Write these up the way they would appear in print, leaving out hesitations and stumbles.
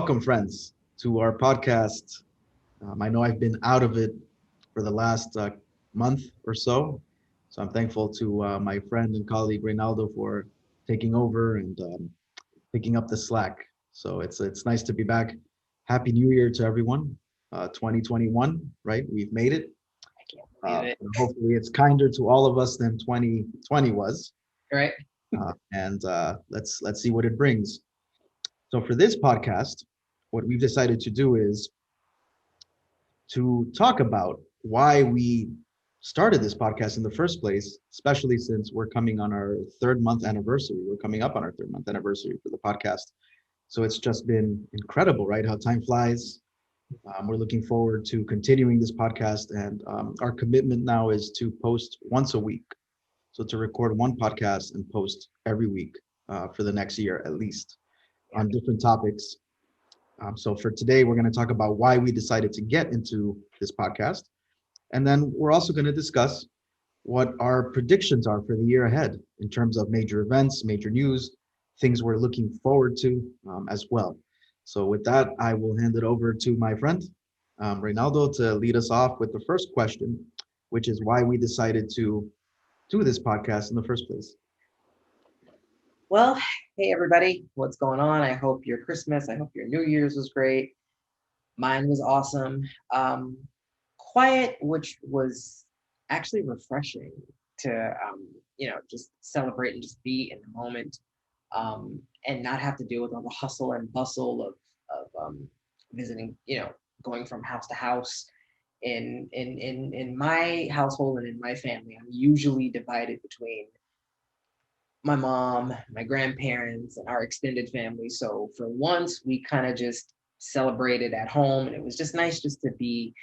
Welcome, friends, to our podcast. I know I've been out of it for the last month or so, so I'm thankful to my friend and colleague Reinaldo for taking over and picking up the slack. So it's nice to be back. Happy New Year to everyone. 2021, right? We've made it. I can't believe it. Hopefully, it's kinder to all of us than 2020 was. Right? And let's see what it brings. So for this podcast, what we've decided to do is to talk about why we started this podcast in the first place, especially since we're coming on our third month anniversary. We're coming up on our third month anniversary for the podcast. So it's just been incredible, right? How time flies. We're looking forward to continuing this podcast, and our commitment now is to post once a week. So to record one podcast and post every week for the next year at least on different topics. So for today, we're going to talk about why we decided to get into this podcast. And then we're also going to discuss what our predictions are for the year ahead in terms of major events, major news, things we're looking forward to as well. So with that, I will hand it over to my friend, Reinaldo, to lead us off with the first question, which is why we decided to do this podcast in the first place. Well, hey everybody, what's going on? I hope your Christmas, I hope your New Year's was great. Mine was awesome. Quiet, which was actually refreshing to just celebrate and just be in the moment, and not have to deal with all the hustle and bustle of visiting, going from house to house. In my household and in my family, I'm usually divided between my mom, my grandparents, and our extended family. So for once, we kind of just celebrated at home, and it was just nice just to be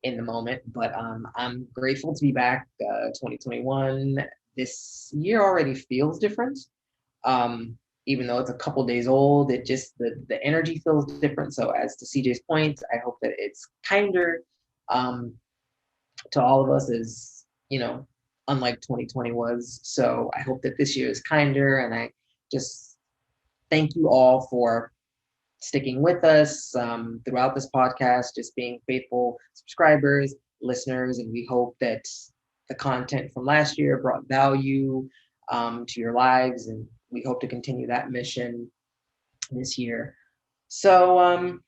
in the moment. But I'm grateful to be back. 2021, this year already feels different. Even though it's a couple days old, it just the energy feels different. So as to CJ's point, I hope that it's kinder to all of us as unlike 2020 was. So I hope that this year is kinder, and I just thank you all for sticking with us throughout this podcast, just being faithful subscribers, listeners, and we hope that the content from last year brought value to your lives, and we hope to continue that mission this year. So,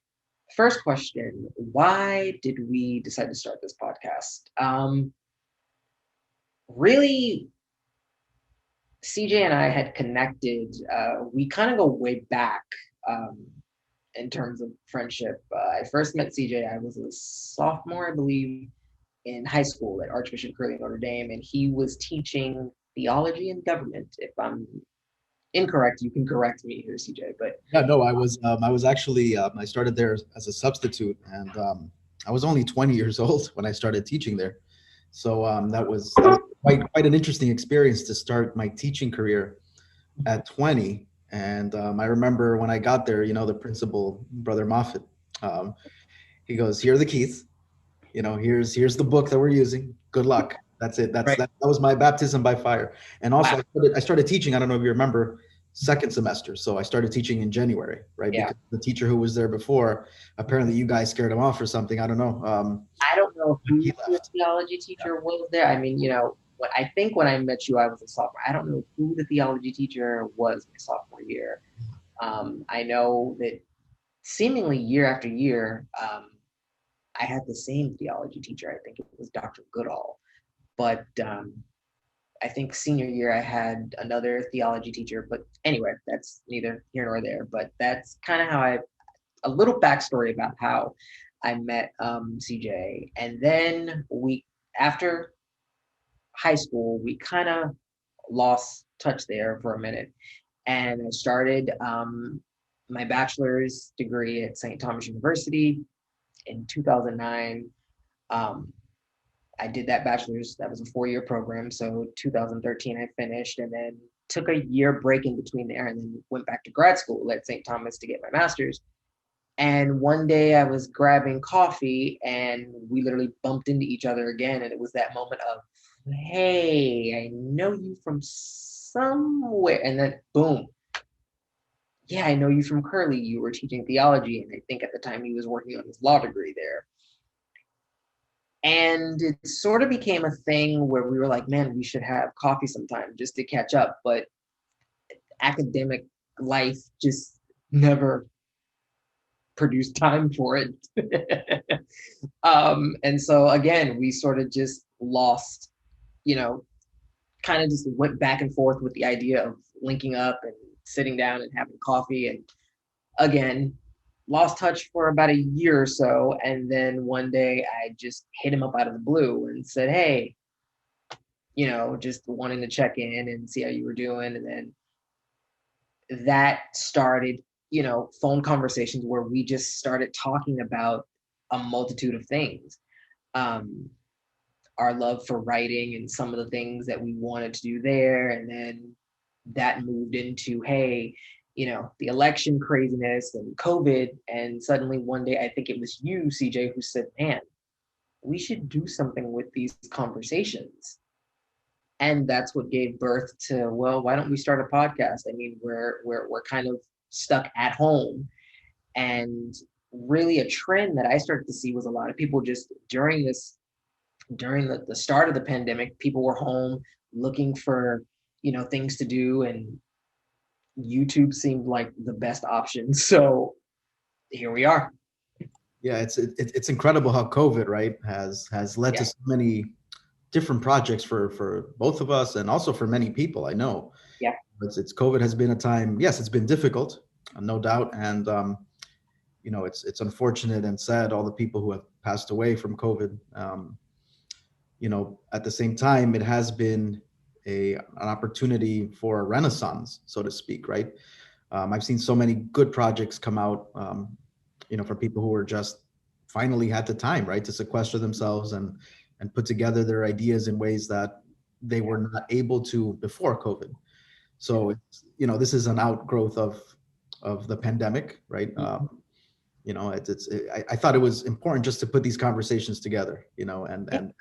first question, why did we decide to start this podcast? Really, CJ and I had connected. We kind of go way back in terms of friendship. I first met CJ, I was a sophomore, I believe, in high school at Archbishop Curley Notre Dame, and he was teaching theology and government. If I'm incorrect, you can correct me here, CJ. But Yeah, no, I was actually I started there as a substitute, and I was only 20 years old when I started teaching there. So that was quite an interesting experience to start my teaching career at 20. And I remember when I got there, the principal, Brother Moffat, um, he goes, "Here are the keys. Here's the book that we're using. Good luck." That's it. right, That was my baptism by fire. And also, wow, I started teaching. I don't know if you remember, second semester. So I started teaching in January, right? yeah. Because the teacher who was there before, apparently you guys scared him off or something. I don't know. I don't know He who the left. theology teacher was there. I mean, what I think when I met you, I was a sophomore. I don't know who the theology teacher was my sophomore year. I know that seemingly year after year, I had the same theology teacher. I think it was Dr. Goodall. But I think senior year I had another theology teacher. But anyway, that's neither here nor there. But that's kind of a little backstory about how I met CJ. And then after high school, we kind of lost touch there for a minute. And I started my bachelor's degree at St. Thomas University in 2009. Um, I did that bachelor's, that was a 4-year program. So 2013, I finished, and then took a year break in between there, and then went back to grad school at St. Thomas to get my master's. And one day I was grabbing coffee, and we literally bumped into each other again. And it was that moment of, hey, I know you from somewhere. And then boom, yeah, I know you from Curly. You were teaching theology, and I think at the time he was working on his law degree there. And it sort of became a thing where we were like, man, we should have coffee sometime just to catch up. But academic life just never produced time for it. And so again, we sort of just lost, you know, kind of just went back and forth with the idea of linking up and sitting down and having coffee. And again, lost touch for about a year or so. And then one day I just hit him up out of the blue and said, hey, just wanting to check in and see how you were doing. And then that started, phone conversations where we just started talking about a multitude of things. Um, our love for writing and some of the things that we wanted to do there. And then that moved into, hey, the election craziness and COVID. And suddenly one day, I think it was you, CJ, who said, man, we should do something with these conversations. And that's what gave birth to, well, why don't we start a podcast? I mean, we're kind of stuck at home. And really a trend that I started to see was a lot of people just during the start of the pandemic, people were home looking for, things to do, and YouTube seemed like the best option. So here we are. Yeah, it's incredible how COVID, right, has led to Yeah. so many different projects for both of us and also for many people. I know Yeah. it's COVID has been a time. Yes, it's been difficult, no doubt, and it's unfortunate and sad all the people who have passed away from COVID. At the same time, it has been an opportunity for a renaissance, so to speak, right? I've seen so many good projects come out, for people who are just finally had the time, right, to sequester themselves and put together their ideas in ways that they were not able to before COVID. So this is an outgrowth of the pandemic, right? I thought it was important just to put these conversations together, and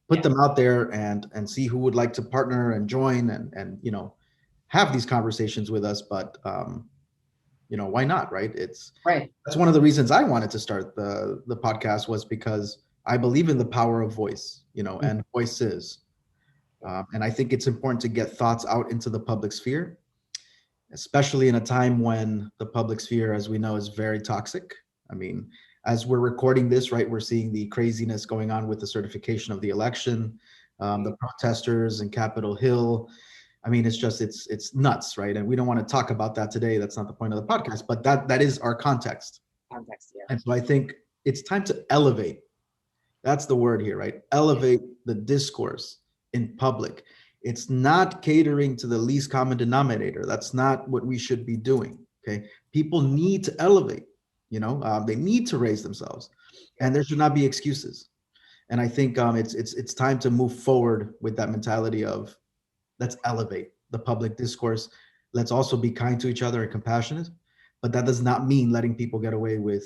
put Yeah. them out there and see who would like to partner and join and have these conversations with us. But why not, right? Right. That's one of the reasons I wanted to start the podcast, was because I believe in the power of voice, and voices. And I think it's important to get thoughts out into the public sphere, especially in a time when the public sphere, as we know, is very toxic. I mean, as we're recording this, right, we're seeing the craziness going on with the certification of the election, the protesters in Capitol Hill. I mean, it's nuts, right? And we don't want to talk about that today. That's not the point of the podcast, but that is our context. Context. Yeah. And so I think it's time to elevate. That's the word here, right? Elevate the discourse in public. It's not catering to the least common denominator. That's not what we should be doing. Okay, people need to elevate. They need to raise themselves, and there should not be excuses. And I think it's time to move forward with that mentality of, let's elevate the public discourse. Let's also be kind to each other and compassionate. But that does not mean letting people get away with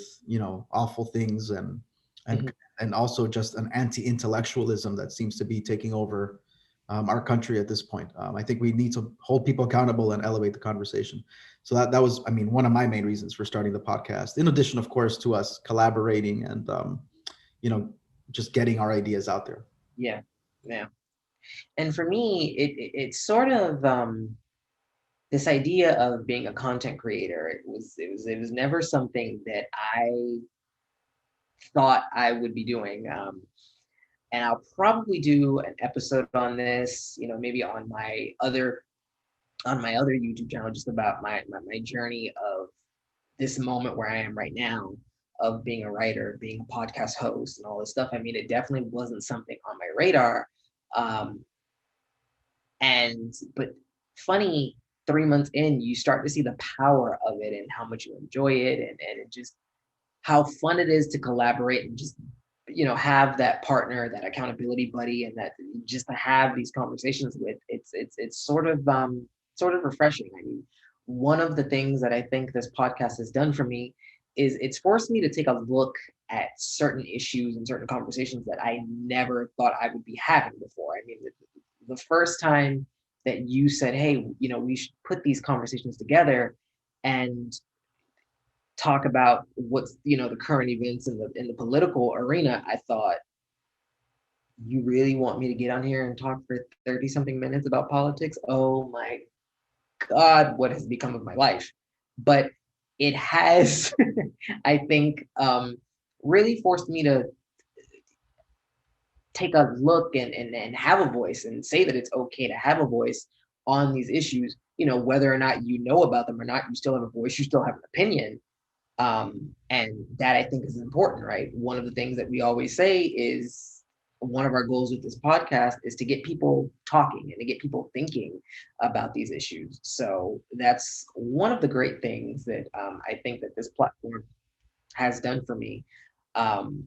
awful things and Mhm. and also just an anti-intellectualism that seems to be taking over our country at this point. I think we need to hold people accountable and elevate the conversation. So that was, I mean, one of my main reasons for starting the podcast. In addition, of course, to us collaborating and you know just getting our ideas out there. Yeah. Yeah. And for me, it's sort of this idea of being a content creator. It was never something that I thought I would be doing. And I'll probably do an episode on this, maybe on my other YouTube channel, just about my journey of this moment where I am right now, of being a writer, being a podcast host, and all this stuff. I mean, it definitely wasn't something on my radar. Um, but funny, 3 months in, you start to see the power of it and how much you enjoy it, and it just how fun it is to collaborate and just have that partner, that accountability buddy, and that just to have these conversations with. It's sort of refreshing. I mean, one of the things that I think this podcast has done for me is it's forced me to take a look at certain issues and certain conversations that I never thought I would be having before. I mean, the first time that you said, hey, we should put these conversations together, and talk about what's, the current events in the political arena, I thought, you really want me to get on here and talk for 30 something minutes about politics? Oh my God, what has become of my life? But it has, I think, really forced me to take a look and have a voice and say that it's okay to have a voice on these issues. Whether or not you know about them or not, you still have a voice, you still have an opinion. And that, I think, is important, right? One of the things that we always say is one of our goals with this podcast is to get people talking and to get people thinking about these issues. So that's one of the great things that I think that this platform has done for me. Um,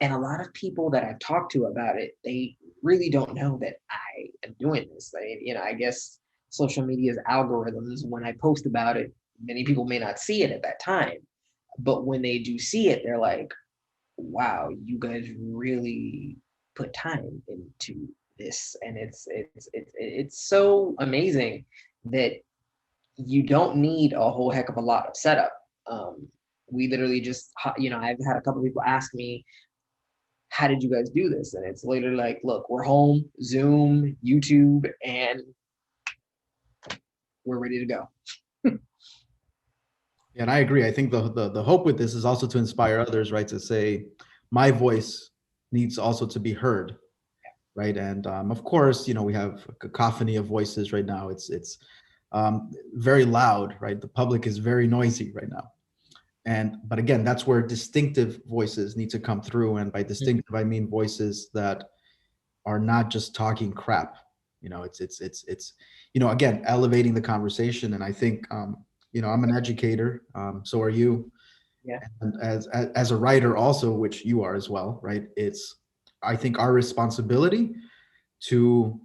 and a lot of people that I've talked to about it, they really don't know that I am doing this. I guess social media's algorithms, when I post about it, many people may not see it at that time, but when they do see it, they're like, wow, you guys really put time into this. And it's so amazing that you don't need a whole heck of a lot of setup. Um, we literally just, I've had a couple of people ask me, how did you guys do this? And it's literally like, look, we're home, Zoom, YouTube, and we're ready to go. And I agree. I think the hope with this is also to inspire others, right? To say, my voice needs also to be heard, right? And of course, we have a cacophony of voices right now. It's very loud, right? The public is very noisy right now. And but again, that's where distinctive voices need to come through. And by distinctive, I mean voices that are not just talking crap. It's again, elevating the conversation. And I think I'm an educator, so are you. Yeah. And as a writer also, which you are as well, right? It's, I think, our responsibility to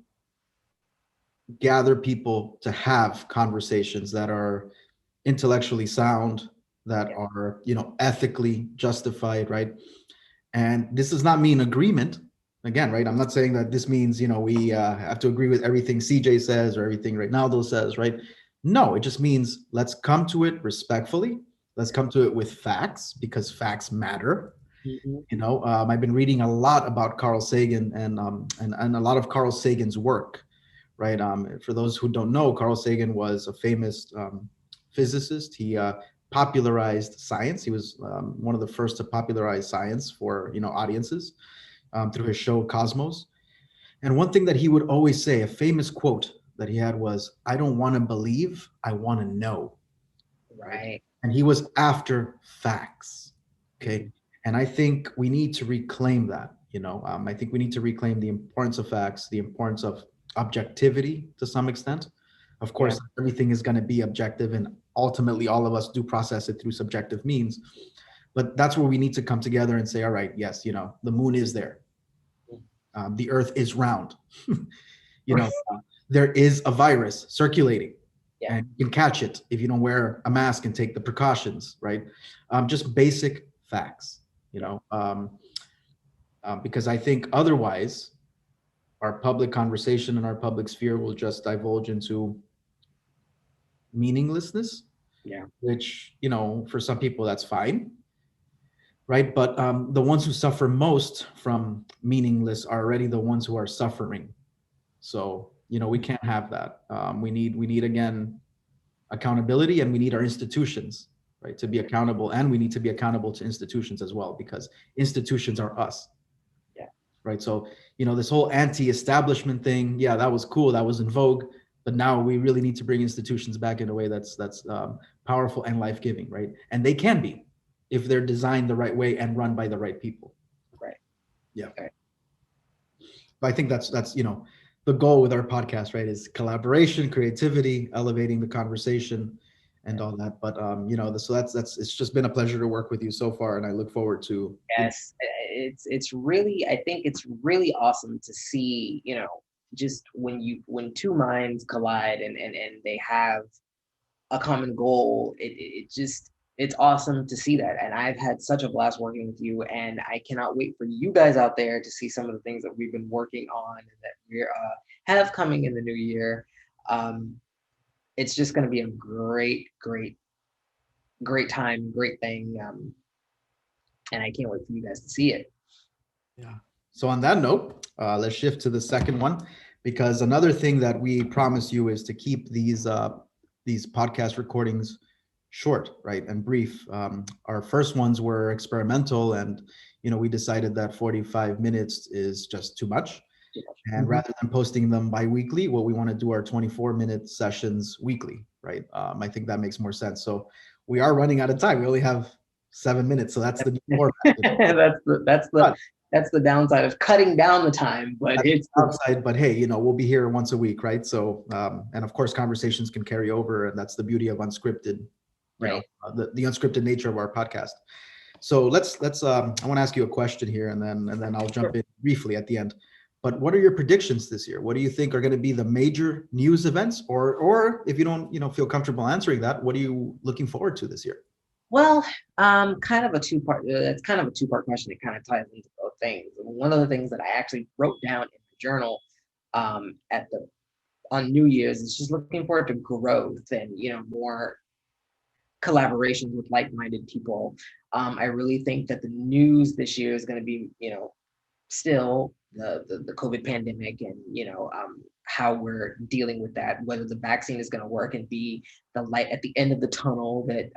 gather people to have conversations that are intellectually sound, that Yeah. are ethically justified, right? And this does not mean agreement. Again, right? I'm not saying that this means we have to agree with everything CJ says or everything Reinaldo says, right? No, it just means let's come to it respectfully. Let's come to it with facts, because facts matter. Mm-hmm. I've been reading a lot about Carl Sagan, and a lot of Carl Sagan's work, right? For those who don't know, Carl Sagan was a famous physicist. He popularized science. He was one of the first to popularize science for audiences through his show Cosmos. And one thing that he would always say, a famous quote that he had was, "I don't want to believe, I want to know." Right? Right. And he was after facts. Okay. Mhm. And I think we need to reclaim that. I think we need to reclaim the importance of facts, the importance of objectivity to some extent. Of Yeah. course, everything is going to be objective, and ultimately, all of us do process it through subjective means. But that's where we need to come together and say, all right, yes, the moon is there. The earth is round. you know, uh, there is a virus circulating, Yeah. and you can catch it if you don't wear a mask and take the precautions, right? Just basic facts, because I think otherwise our public conversation and our public sphere will just divulge into meaninglessness, Yeah. which, for some people that's fine, right? But the ones who suffer most from meaningless are already the ones who are suffering. So, we can't have that. We need again accountability, and we need our institutions, right, to be accountable, and we need to be accountable to institutions as well, because institutions are us. Yeah. Right? So, this whole anti-establishment thing, yeah, that was cool, that was in vogue, but now we really need to bring institutions back in a way that's powerful and life-giving, right? And they can be, if they're designed the right way and run by the right people. Right. Yeah. Right. But I think that's the goal with our podcast, right? Is collaboration, creativity, elevating the conversation, and all that. But so that's it's just been a pleasure to work with you so far, and I look forward to Yes, it's really, I think it's really awesome to see, just when two minds collide and they have a common goal, it just, it's awesome to see that. And I've had such a blast working with you, and I cannot wait for you guys out there to see some of the things that we've been working on and that we have coming in the new year. Um, it's just going to be a great, great great time, great thing. And I can't wait for you guys to see it. Yeah. So on that note, let's shift to the second one, because another thing that we promise you is to keep these podcast recordings short, right, and brief. Our first ones were experimental, and we decided that 45 minutes is just too much. And Mhm. rather than posting them bi-weekly, what we want to do are 24-minute sessions weekly, right? I think that makes more sense. So we are running out of time. We only have 7 minutes, so that's the new format. But That's the downside of cutting down the time, but that's it's the upside. But hey, we'll be here once a week, right? So, and of course, conversations can carry over, and that's the beauty of unscripted, right. the unscripted nature of our podcast. So let's I want to ask you a question here, and then I'll jump Sure. in briefly at the end. But what are your predictions this year? What do you think are going to be the major news events, or if you don't feel comfortable answering that, what are you looking forward to this year? Well, kind of a two-part. That's kind of a two-part question. It kind of ties into both things. One of the things that I actually wrote down in the journal at the on New Year's is just looking forward to growth and more collaborations with like-minded people. I really think that the news this year is going to be still the COVID pandemic and how we're dealing with that, whether the vaccine is going to work and be the light at the end of the tunnel that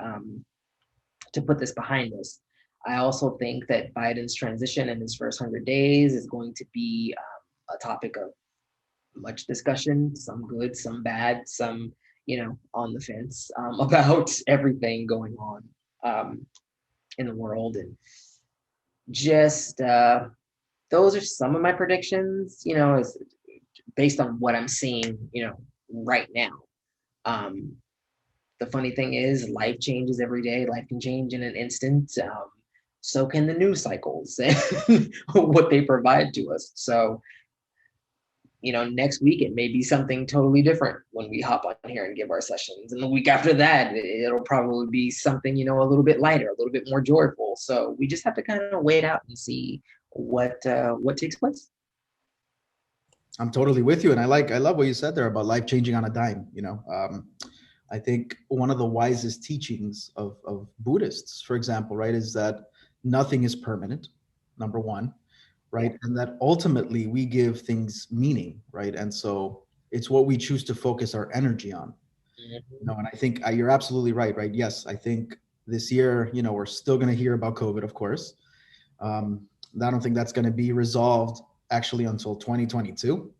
to put this behind us. I also think that Biden's transition in his first 100 days is going to be a topic of much discussion, some good, some bad, some, on the fence about everything going on in the world. And just those are some of my predictions, is based on what I'm seeing, right now. Um, the funny thing is life changes every day. Life can change in an instant. So can the news cycles and what they provide to us. So, next week it may be something totally different when we hop on here and give our sessions. And the week after that, it'll probably be something, a little bit lighter, a little bit more joyful. So we just have to kind of wait out and see what takes place. I'm totally with you, and I love what you said there about life changing on a dime. I think one of the wisest teachings of Buddhists, for example, right, is that nothing is permanent. Number one, Yeah. right, and that ultimately we give things meaning, right, and so it's what we choose to focus our energy on. Mhm. And I think you're absolutely right. Right? Yes, I think this year, we're still going to hear about COVID, of course. Um, I don't think that's going to be resolved actually until 2022.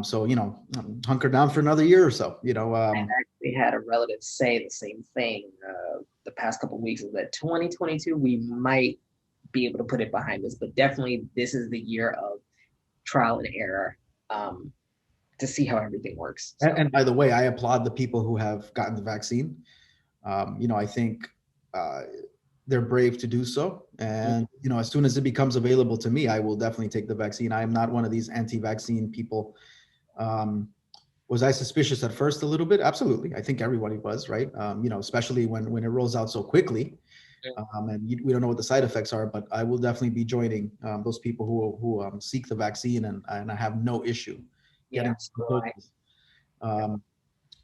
So hunker down for another year or so. I actually had a relative say the same thing the past couple of weeks. Is that 2022 we might be able to put it behind us, but definitely this is the year of trial and error um, to see how everything works. So and by the way, I applaud the people who have gotten the vaccine. I think uh, they're brave to do so. And as soon as it becomes available to me, I will definitely take the vaccine. I am not one of these anti-vaccine people. Um, was I suspicious at first a little bit? Absolutely. I think everybody was, right? Especially when it rolls out so quickly, and we don't know what the side effects are. But I will definitely be joining those people who seek the vaccine, and I have no issue yeah, getting so doses. Um,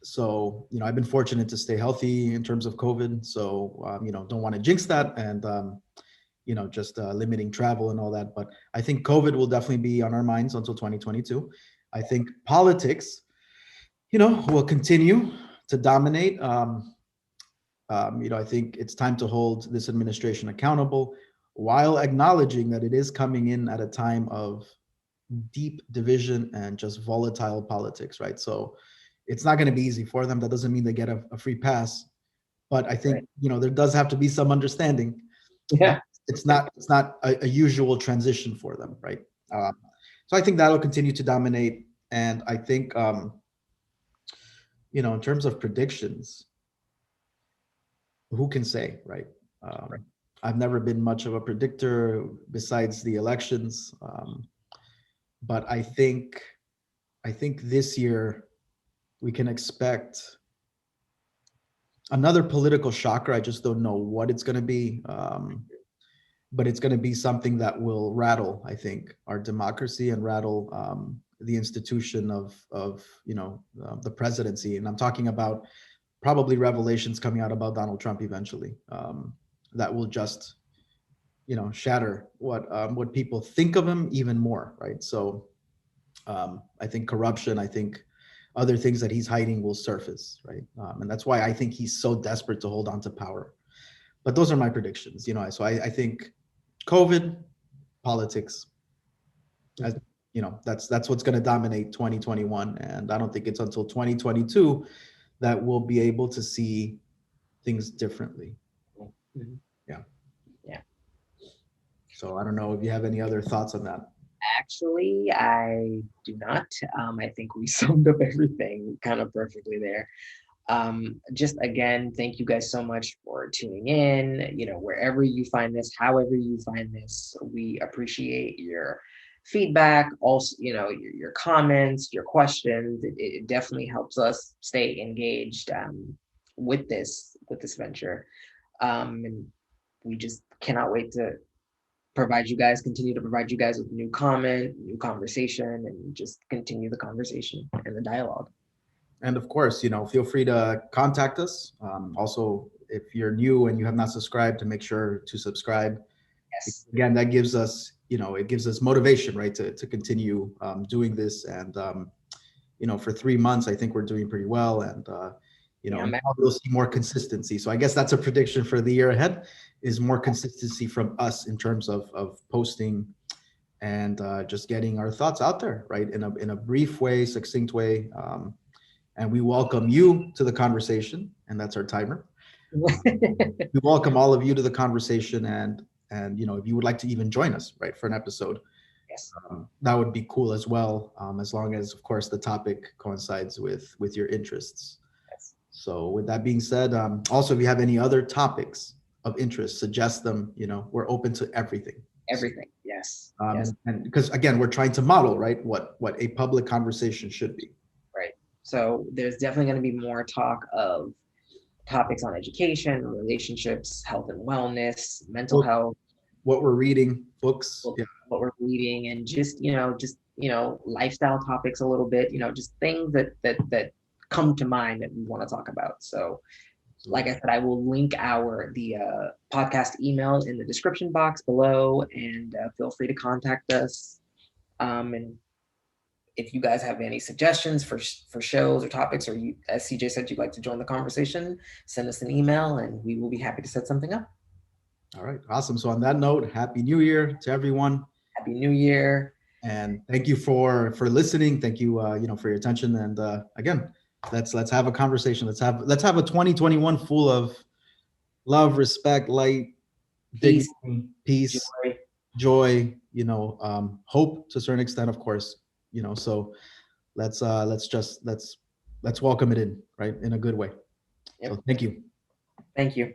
so I've been fortunate to stay healthy in terms of COVID. So don't want to jinx that, and just limiting travel and all that. But I think COVID will definitely be on our minds until 2022. I think politics, will continue to dominate. I think it's time to hold this administration accountable while acknowledging that it is coming in at a time of deep division and just volatile politics, right? So it's not going to be easy for them. That doesn't mean they get a free pass, but I think right. there does have to be some understanding. Uh, Yeah, it's not a usual transition for them, right? Uh, so I think that'll continue to dominate, and I think in terms of predictions, who can say, right? right. I've never been much of a predictor besides the elections, but I think this year we can expect another political shocker. I just don't know what it's going to be, but it's going to be something that will rattle, I think, our democracy and rattle the institution of the presidency. And I'm talking about probably revelations coming out about Donald Trump eventually, that will just, shatter what people think of him even more, right? So I think corruption, I think other things that he's hiding will surface, right? And that's why I think he's so desperate to hold on to power. But those are my predictions, So I think COVID, politics, as that's what's going to dominate 2021, and I don't think it's until 2022 that we'll be able to see things differently. Mhm. Yeah. Yeah. So I don't know if you have any other thoughts on that. Actually, I do not. I think we summed up everything kind of perfectly there. Just again, thank you guys so much for tuning in. Wherever you find this, however you find this, we appreciate your feedback. Also, your comments, your questions. It definitely helps us stay engaged with this venture. And we just cannot wait to continue to provide you guys with new comment, new conversation, and just continue the conversation and the dialogue. And of course, feel free to contact us. Also, if you're new and you have not subscribed, to make sure to subscribe. Yes. Again, that gives us, it gives us motivation, right, to continue doing this. And for 3 months, I think we're doing pretty well. And Yeah, now we'll see more consistency. So I guess that's a prediction for the year ahead, is more consistency from us in terms of posting and just getting our thoughts out there, right, in a brief way, succinct way. And we welcome you to the conversation, and that's our timer. We welcome all of you to the conversation, and if you would like to even join us, right, for an episode, yes. that would be cool as well, as long as, of course, the topic coincides with your interests. Yes. So with that being said, also, if you have any other topics of interest, suggest them. We're open to everything. Everything. Yes. Yes. And because, again, we're trying to model, right, what a public conversation should be. Right. So there's definitely going to be more talk of topics on education, relationships, health and wellness, mental health, what we're reading, books. what, Yeah. what we're reading, and just lifestyle topics a little bit. Just things that come to mind that we want to talk about. So, like I said, I will link the podcast email in the description box below, and feel free to contact us. And if you guys have any suggestions for shows or topics, or you, as CJ said, you'd like to join the conversation, send us an email, and we will be happy to set something up. All right, awesome. So on that note, Happy New Year to everyone. Happy New Year. And thank you for listening. Thank you, for your attention. And again, let's have a conversation. Let's have a 2021 full of love, respect, light, Peace, dignity, peace, joy. Hope to a certain extent, of course. So let's welcome it in, right, in a good way. Yep. So thank you. Thank you.